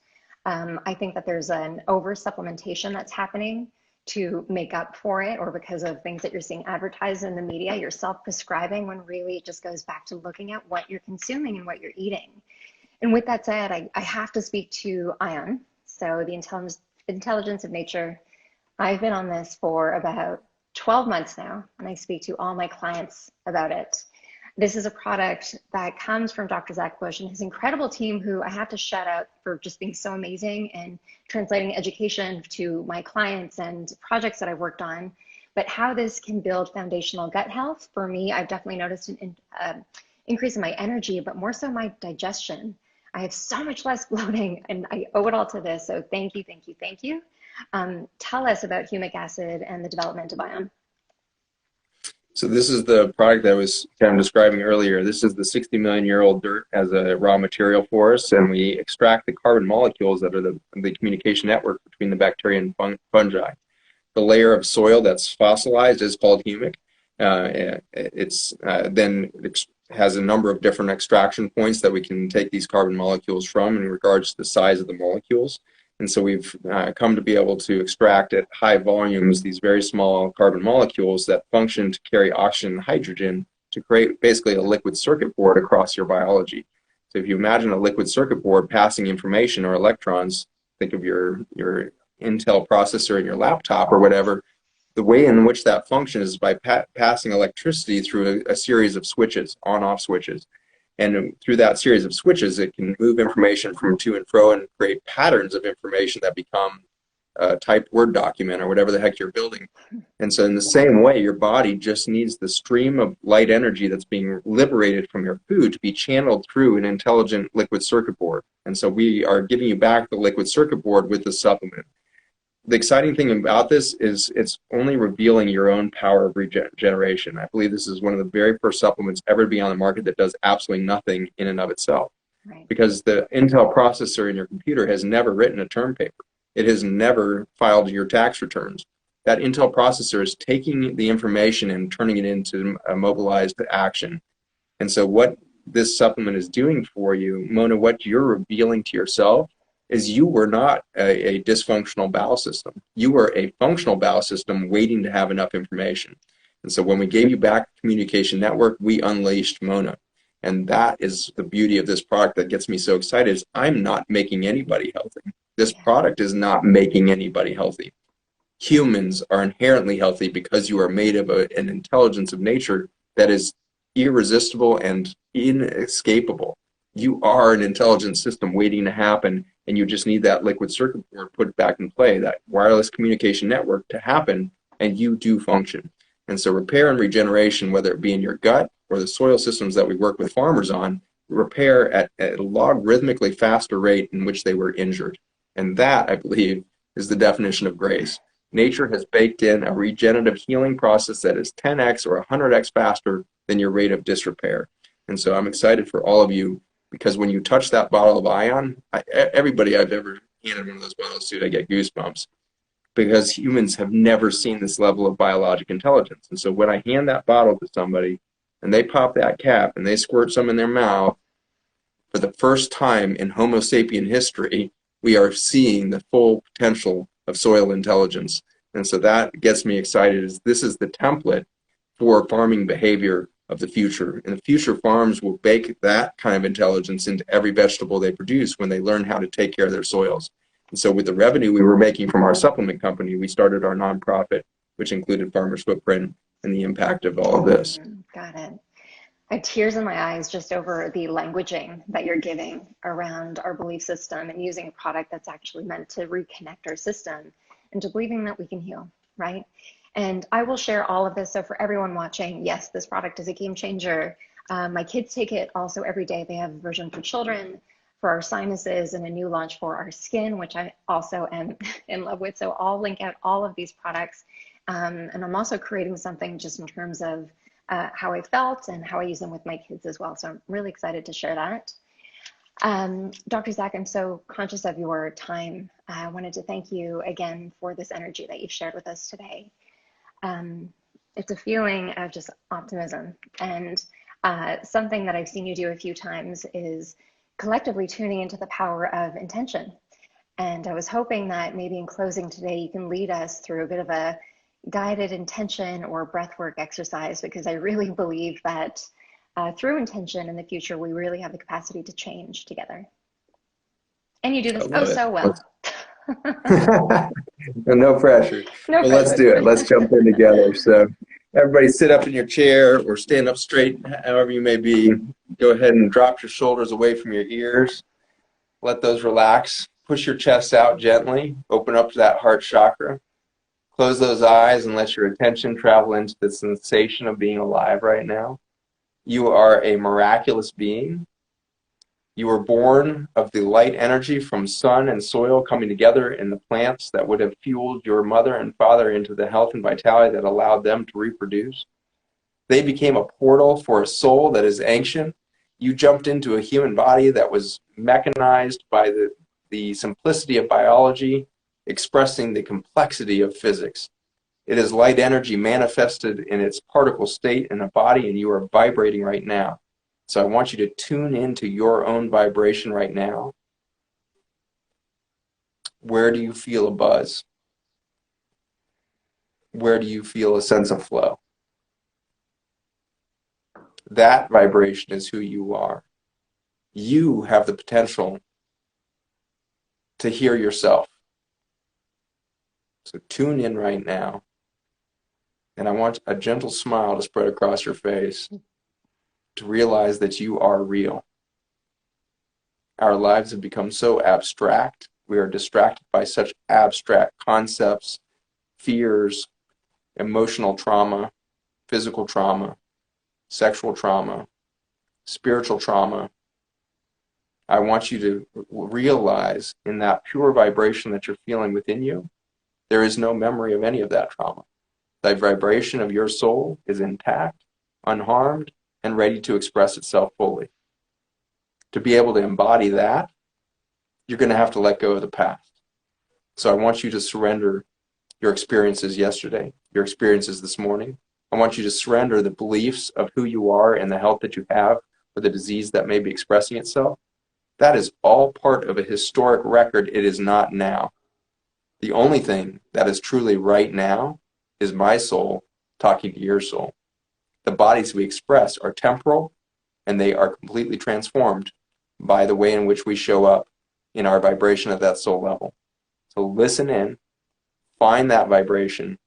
I think that there's an over supplementation that's happening to make up for it, or because of things that you're seeing advertised in the media, you're self-prescribing, when really it just goes back to looking at what you're consuming and what you're eating. And with that said, I have to speak to ION, so the intelligence of nature. I've been on this for about 12 months now, and I speak to all my clients about it. This is a product that comes from Dr. Zach Bush and his incredible team, who I have to shout out for just being so amazing and translating education to my clients and projects that I've worked on. But how this can build foundational gut health, for me, I've definitely noticed an increase in my energy, but more so my digestion. I have so much less bloating, and I owe it all to this. So thank you, thank you, thank you. Tell us about humic acid and the development of ION. So this is the product that I was kind of describing earlier. This is the 60 million year old dirt as a raw material for us, and we extract the carbon molecules that are the communication network between the bacteria and fungi. The layer of soil that's fossilized is called humic. Then has a number of different extraction points that we can take these carbon molecules from in regards to the size of the molecules. And so we've come to be able to extract at high volumes these very small carbon molecules that function to carry oxygen and hydrogen to create basically a liquid circuit board across your biology. So if you imagine a liquid circuit board passing information or electrons, think of your Intel processor in your laptop or whatever, the way in which that functions is by passing electricity through a series of switches, on-off switches. And through that series of switches, it can move information from to and fro and create patterns of information that become a typed Word document or whatever the heck you're building. And so in the same way, your body just needs the stream of light energy that's being liberated from your food to be channeled through an intelligent liquid circuit board. And so we are giving you back the liquid circuit board with the supplement. The exciting thing about this is it's only revealing your own power of regeneration. I believe this is one of the very first supplements ever to be on the market that does absolutely nothing in and of itself. Right. Because the Intel processor in your computer has never written a term paper. It has never filed your tax returns. That Intel processor is taking the information and turning it into a mobilized action. And so what this supplement is doing for you, Mona, what you're revealing to yourself is you were not a dysfunctional bowel system. You were a functional bowel system waiting to have enough information. And so when we gave you back communication network, we unleashed Mona. And that is the beauty of this product that gets me so excited is I'm not making anybody healthy. This product is not making anybody healthy. Humans are inherently healthy because you are made of an intelligence of nature that is irresistible and inescapable. You are an intelligent system waiting to happen, and you just need that liquid circuit board put back in play, that wireless communication network to happen, and you do function. And so repair and regeneration, whether it be in your gut or the soil systems that we work with farmers on, repair at a logarithmically faster rate in which they were injured. And that, I believe, is the definition of grace. Nature has baked in a regenerative healing process that is 10x or 100x faster than your rate of disrepair. And so I'm excited for all of you, because when you touch that bottle of Ion, everybody I've ever handed one of those bottles to, I get goosebumps, because humans have never seen this level of biologic intelligence. And so when I hand that bottle to somebody and they pop that cap and they squirt some in their mouth, for the first time in Homo sapien history, we are seeing the full potential of soil intelligence. And so that gets me excited, is this is the template for farming behavior of the future. And the future farms will bake that kind of intelligence into every vegetable they produce when they learn how to take care of their soils. And so with the revenue we were making from our supplement company, we started our nonprofit, which included Farmers Footprint and the impact of all of this. Got it. I have tears in my eyes just over the languaging that you're giving around our belief system and using a product that's actually meant to reconnect our system into believing that we can heal, right? And I will share all of this. So for everyone watching, yes, this product is a game changer. My kids take it also every day. They have a version for children, for our sinuses, and a new launch for our skin, which I also am in love with. So I'll link out all of these products. And I'm also creating something just in terms of how I felt and how I use them with my kids as well. So I'm really excited to share that. Dr. Zach, I'm so conscious of your time. I wanted to thank you again for this energy that you've shared with us today. It's a feeling of just optimism, and something that I've seen you do a few times is collectively tuning into the power of intention. And I was hoping that maybe in closing today, you can lead us through a bit of a guided intention or breathwork exercise, because I really believe that through intention in the future, we really have the capacity to change together. And you do this so well. No pressure. No pressure. Let's do it. Let's jump in together. So everybody sit up in your chair or stand up straight, however you may be. Go ahead and drop your shoulders away from your ears. Let those relax. Push your chest out gently. Open up to that heart chakra. Close those eyes and let your attention travel into the sensation of being alive right now. You are a miraculous being. You were born of the light energy from sun and soil coming together in the plants that would have fueled your mother and father into the health and vitality that allowed them to reproduce. They became a portal for a soul that is ancient. You jumped into a human body that was mechanized by the simplicity of biology, expressing the complexity of physics. It is light energy manifested in its particle state in a body, and you are vibrating right now. So I want you to tune into your own vibration right now. Where do you feel a buzz? Where do you feel a sense of flow? That vibration is who you are. You have the potential to hear yourself. So tune in right now. And I want a gentle smile to spread across your face to realize that you are real. Our lives have become so abstract. We are distracted by such abstract concepts, fears, emotional trauma, physical trauma, sexual trauma, spiritual trauma. I want you to realize in that pure vibration that you're feeling within you, there is no memory of any of that trauma. The vibration of your soul is intact, unharmed, and ready to express itself fully. To be able to embody that, you're going to have to let go of the past. So I want you to surrender your experiences yesterday, your experiences this morning, I want you to surrender the beliefs of who you are and the health that you have, or the disease that may be expressing itself. That is all part of a historic record. It is not now. The only thing that is truly right now is my soul talking to your soul. The bodies we express are temporal, and they are completely transformed by the way in which we show up in our vibration at that soul level. So listen in, find that vibration,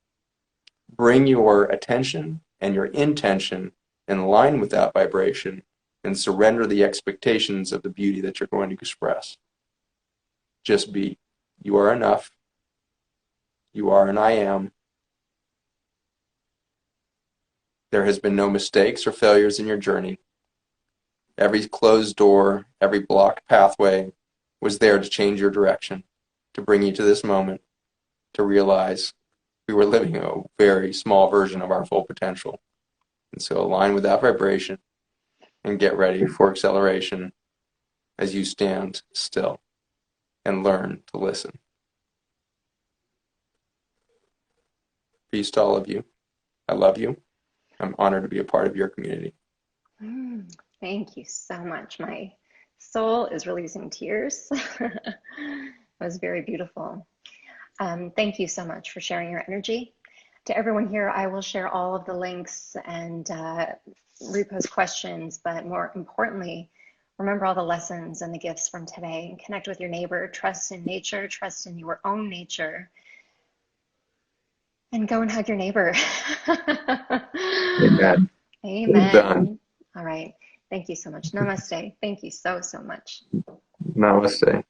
bring your attention and your intention in line with that vibration, and surrender the expectations of the beauty that you're going to express. Just be. You are enough. You are an I am. There has been no mistakes or failures in your journey. Every closed door, every blocked pathway was there to change your direction, to bring you to this moment, to realize we were living a very small version of our full potential. And so align with that vibration and get ready for acceleration as you stand still and learn to listen. Peace to all of you. I love you. I'm honored to be a part of your community. Thank you so much. My soul is releasing tears. It was very beautiful. Thank you so much for sharing your energy. To everyone here, I will share all of the links and repost questions, but more importantly, remember all the lessons and the gifts from today and connect with your neighbor, trust in nature, trust in your own nature, and go and hug your neighbor. Amen. Amen. Done. All right. Thank you so much. Namaste. Thank you so, so much. Namaste.